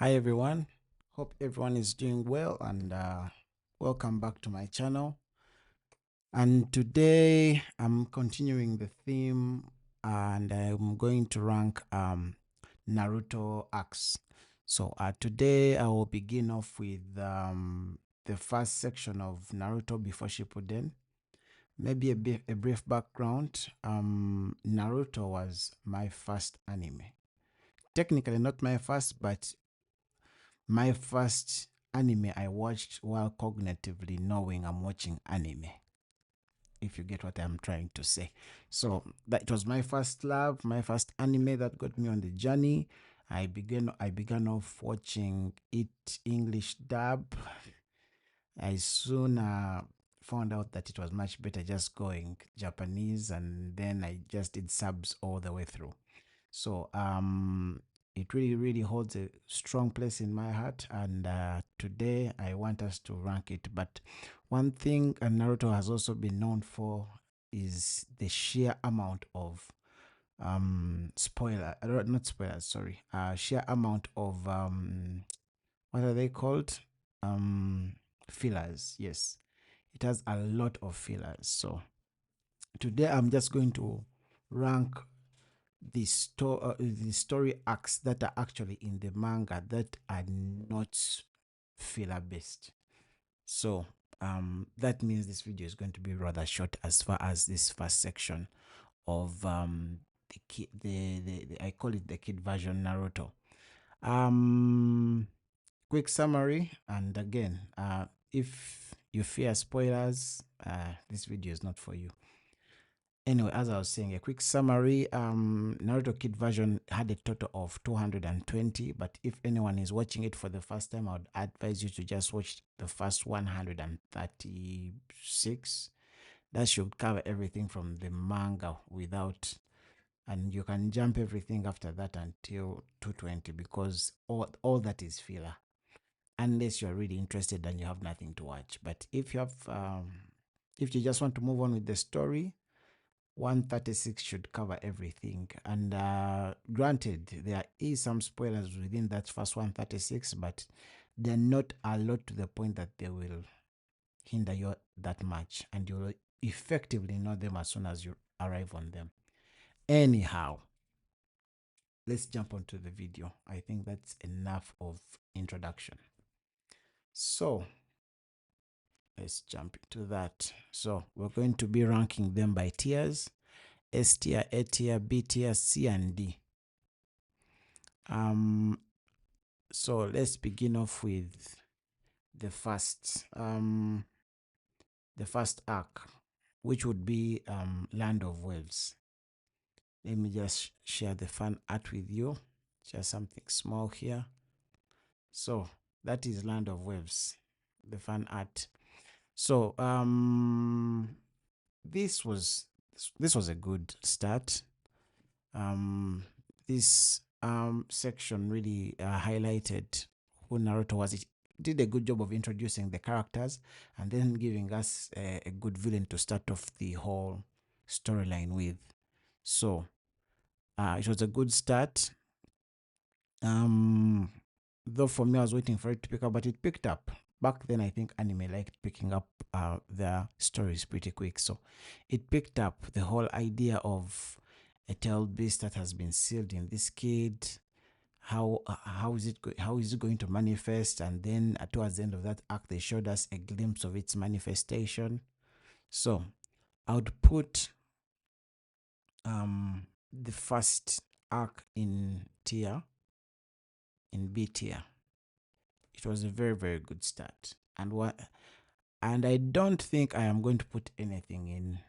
Hi everyone, hope everyone is doing well and welcome back to my channel. And today I'm continuing the theme and I'm going to rank Naruto arcs. So today I will begin off with the first section of Naruto before Shippuden. Maybe a brief background. Naruto was my first anime. Technically not my first, but my first anime I watched while cognitively knowing I'm watching anime, if you get what I'm trying to say. So that was my first love, my first anime that got me on the journey. I began off watching it English dub. I soon found out that it was much better just going Japanese, and then I just did subs all the way through. So it really holds a strong place in my heart, and today I want us to rank it. But one thing Naruto has also been known for is the sheer amount of not spoilers, sorry, sheer amount of what are they called? Um, Fillers. Yes, it has a lot of fillers. So today I'm just going to rank the story arcs that are actually in the manga that are not filler based. So that means this video is going to be rather short as far as this first section of the kid, the I call it the kid version Naruto. Quick summary, and again, if you fear spoilers, this video is not for you. Anyway, as I was saying, a quick summary. Naruto Kid version had a total of 220, but if anyone is watching it for the first time, I would advise you to just watch the first 136. That should cover everything from the manga without, and you can jump everything after that until 220, because all that is filler, unless you're really interested and you have nothing to watch. But if you have, if you just want to move on with the story, 136 should cover everything. And granted, there is some spoilers within that first 136, but they're not a lot to the point that they will hinder you that much, and you'll effectively know them as soon as you arrive on them. Anyhow, let's jump onto the video. I think that's enough of introduction. So let's jump into that. So we're going to be ranking them by tiers: S tier, A tier, B tier, C, and D. So let's begin off with the first arc, which would be Land of Waves. Let me just share the fan art with you. Just something small here. So that is Land of Waves, the fan art. So this was a good start. This section really highlighted who Naruto was. It did a good job of introducing the characters and then giving us a good villain to start off the whole storyline with. So it was a good start. Though for me, I was waiting for it to pick up, but it picked up. Back then, I think anime liked picking up their stories pretty quick. So it picked up the whole idea of a tailed beast that has been sealed in this kid. How is it going to manifest? And then towards the end of that arc, they showed us a glimpse of its manifestation. So I would put the first arc in B tier. It was a very good start, and I don't think I am going to put anything in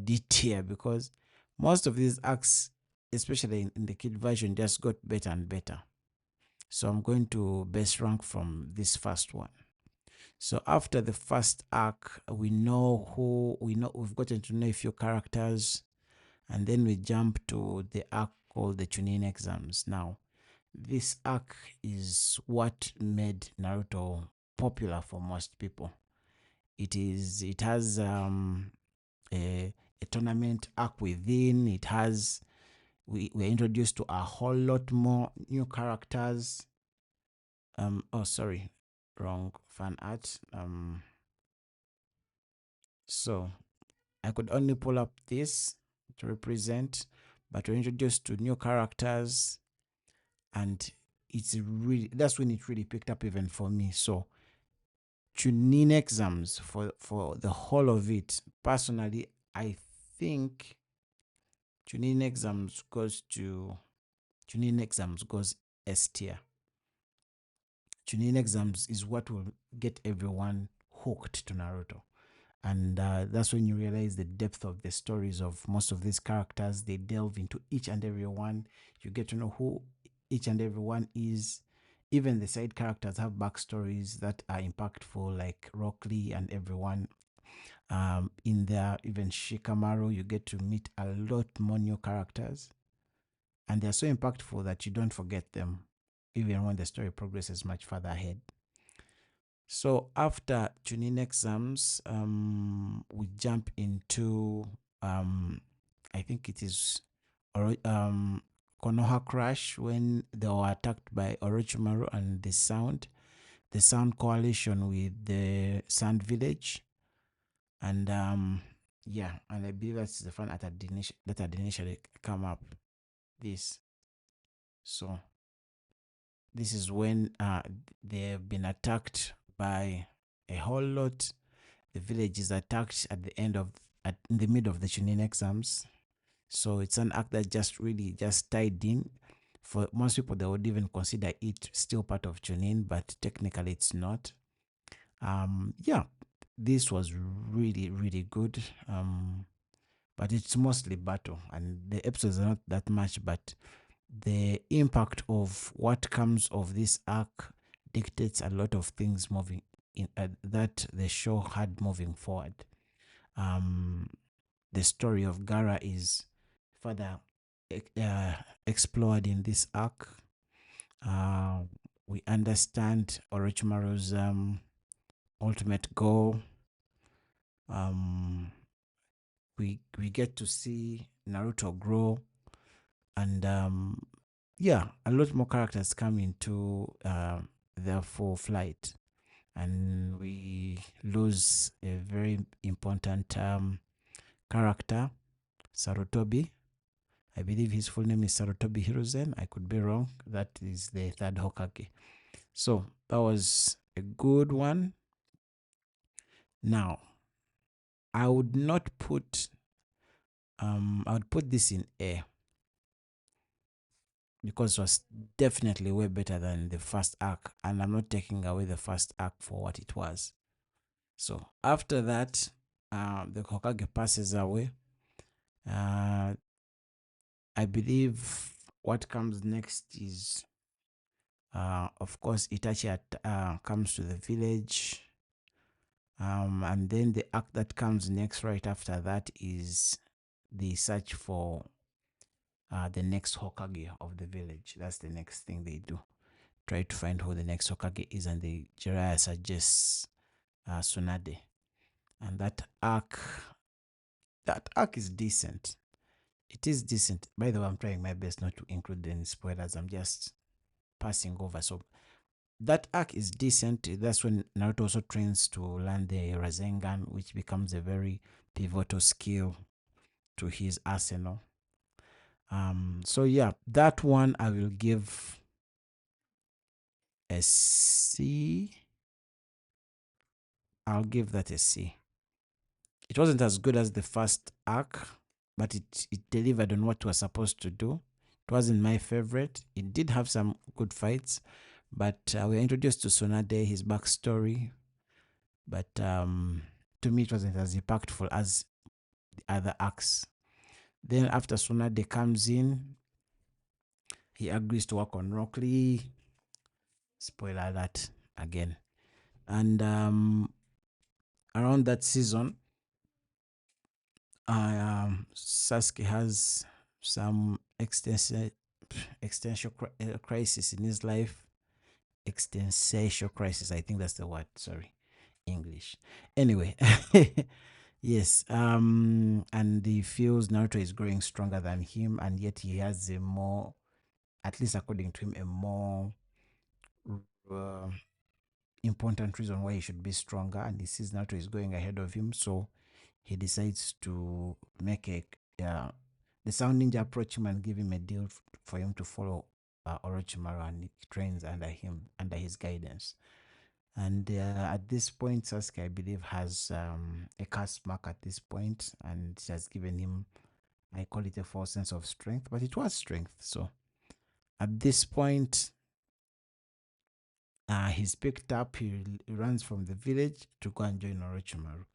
D tier, because most of these arcs, especially in the kid version, just got better and better. So I'm going to base rank from this first one. So after the first arc, we've gotten to know a few characters, and then we jump to the arc called the Chunin exams. Now, this arc is what made Naruto popular for most people. It has a tournament arc within. It has we're introduced to a whole lot more new characters. Oh, sorry, wrong fan art. So I could only pull up this to represent, but we're introduced to new characters, and it's really, that's when it really picked up even for me. So tuning exams for the whole of it, personally, I think tuning exams goes to tuning exams goes S tier. Tuning exams is what will get everyone hooked to Naruto. And that's when you realize the depth of the stories of most of these characters. They delve into each and every one. You get to know who each and every one is. Even the side characters have backstories that are impactful, like Rock Lee and everyone in there. Even Shikamaru, you get to meet a lot more new characters, and they're so impactful that you don't forget them, even when the story progresses much further ahead. So after tuning exams, we jump into I think it is Konoha Crash, when they were attacked by Orochimaru and the Sound Coalition with the Sand Village, and yeah, and I believe that's the fun that had initially come up. This so this is when they've been attacked by a whole lot. The village is attacked in the middle of the Chunin exams. So it's an act that just really just tied in. For most people, they would even consider it still part of Chunin, but technically it's not. Yeah, this was really, really good. But it's mostly battle, and the episodes are not that much, but the impact of what comes of this arc dictates a lot of things moving in that the show had moving forward. Um, the story of Gara is further explored in this arc. Uh, we understand Orochimaru's ultimate goal. We get to see Naruto grow, and yeah, a lot more characters come into their full flight, and we lose a very important character, Sarutobi. I believe his full name is Sarutobi Hiruzen. I could be wrong. That is the third Hokage. So that was a good one. Now, I would not put I would put this in A, because it was definitely way better than the first arc, and I'm not taking away the first arc for what it was. So after that, the Hokage passes away. I believe what comes next is, of course, Itachi comes to the village. And then the act that comes next right after that is the search for the next Hokage of the village. That's the next thing they do. Try to find who the next Hokage is, and the Jiraiya suggests Tsunade. And that arc is decent. It is decent. By the way, I'm trying my best not to include any spoilers. I'm just passing over. So that arc is decent. That's when Naruto also trains to learn the Rasengan, which becomes a very pivotal skill to his arsenal. So yeah, that one I will give a C. I'll give that a C. It wasn't as good as the first arc, but it delivered on what it was supposed to do. It wasn't my favorite. It did have some good fights, but we were introduced to Tsunade, his backstory. But to me, it wasn't as impactful as the other arcs. Then after Tsunade comes in, he agrees to work on Rock Lee. Spoiler alert again. And around that season, Sasuke has some existential crisis in his life. Existential crisis, I think that's the word. Sorry, English. Anyway, yes. And he feels Naruto is growing stronger than him, and yet he has a more, at least according to him, a more uh, important reason why he should be stronger, and he sees Naruto is going ahead of him, so he decides to make the Sound Ninja approach him and give him a deal for him to follow Orochimaru, and he trains under him, under his guidance. And at this point, Sasuke, I believe, has a cast mark at this point, and it has given him, I call it a false sense of strength, but it was strength. So at this point, he's picked up, he runs from the village to go and join Orochimaru.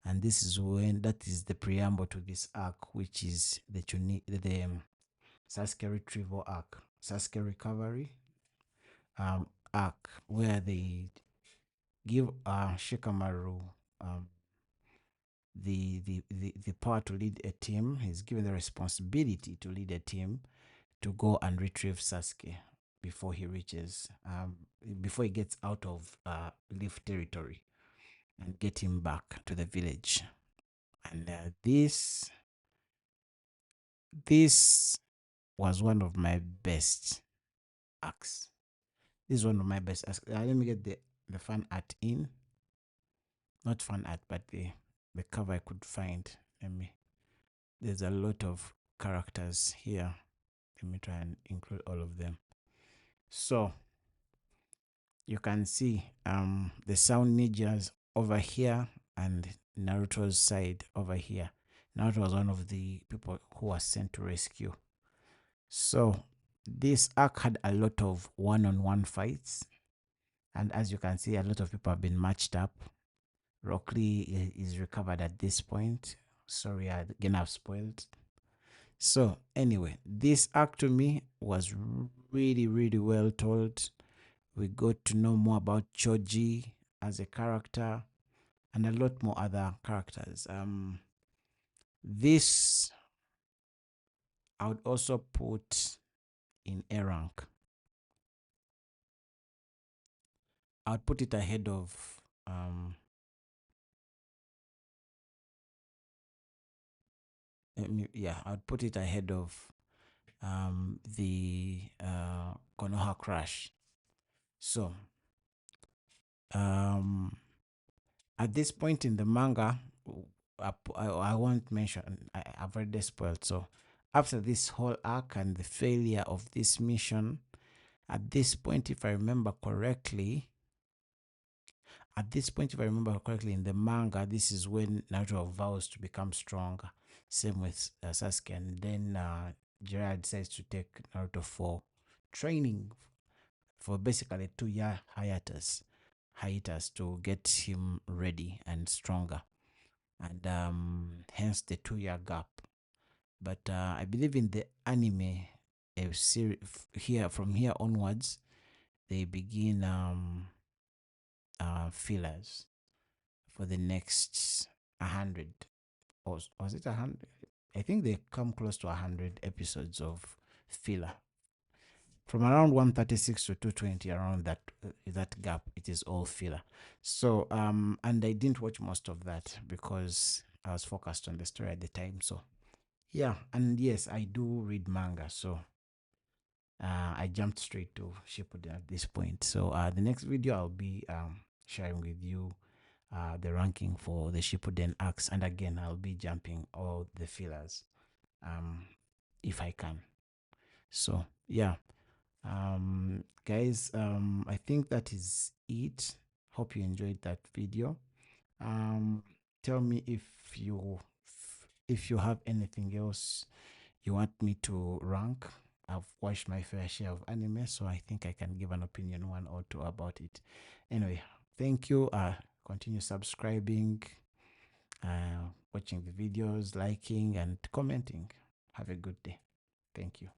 And this is when, that is the preamble to this arc, which is the Sasuke retrieval arc, Sasuke recovery arc, where they give Shikamaru the power to lead a team. He's given the responsibility to lead a team to go and retrieve Sasuke before he reaches, before he gets out of Leaf territory, and get him back to the village. And this was one of my best arcs. This is one of my best arcs. Let me get the fan art in. Not fan art, but the cover I could find. There's a lot of characters here. Let me try and include all of them. So you can see the Sound Ninjas over here and Naruto's side over here. Naruto was one of the people who was sent to rescue. So this arc had a lot of one-on-one fights, and as you can see, a lot of people have been matched up. Rock Lee is recovered at this point. Sorry, again, I've spoiled. So anyway, this arc to me was really, really well told. We got to know more about Choji as a character and a lot more other characters. This I would also put in A rank. I would put it ahead of I would put it ahead of the Konoha Crash. So at this point in the manga, I won't mention, I've already spoiled. So after this whole arc and the failure of this mission, at this point, if I remember correctly, in the manga, this is when Naruto vows to become stronger. Same with Sasuke, and then Jiraiya decides to take Naruto for training, for basically a 2-year hiatus to get him ready and stronger, and hence the 2-year gap. But I believe in the anime, from here onwards, they begin fillers for the next 100, or was it 100? I think they come close to 100 episodes of filler. From around 136 to 220, around that gap, it is all filler. So and I didn't watch most of that because I was focused on the story at the time. So yeah, and yes, I do read manga, so I jumped straight to Shippuden at this point. So the next video I'll be sharing with you the ranking for the Shippuden arcs, and again I'll be jumping all the fillers if I can. So yeah, guys, I think that is it. Hope you enjoyed that video. Tell me if you have anything else you want me to rank. I've watched my fair share of anime, so I think I can give an opinion, one or two, about it. Anyway, thank you. Continue subscribing, watching the videos, liking, and commenting. Have a good day. Thank you.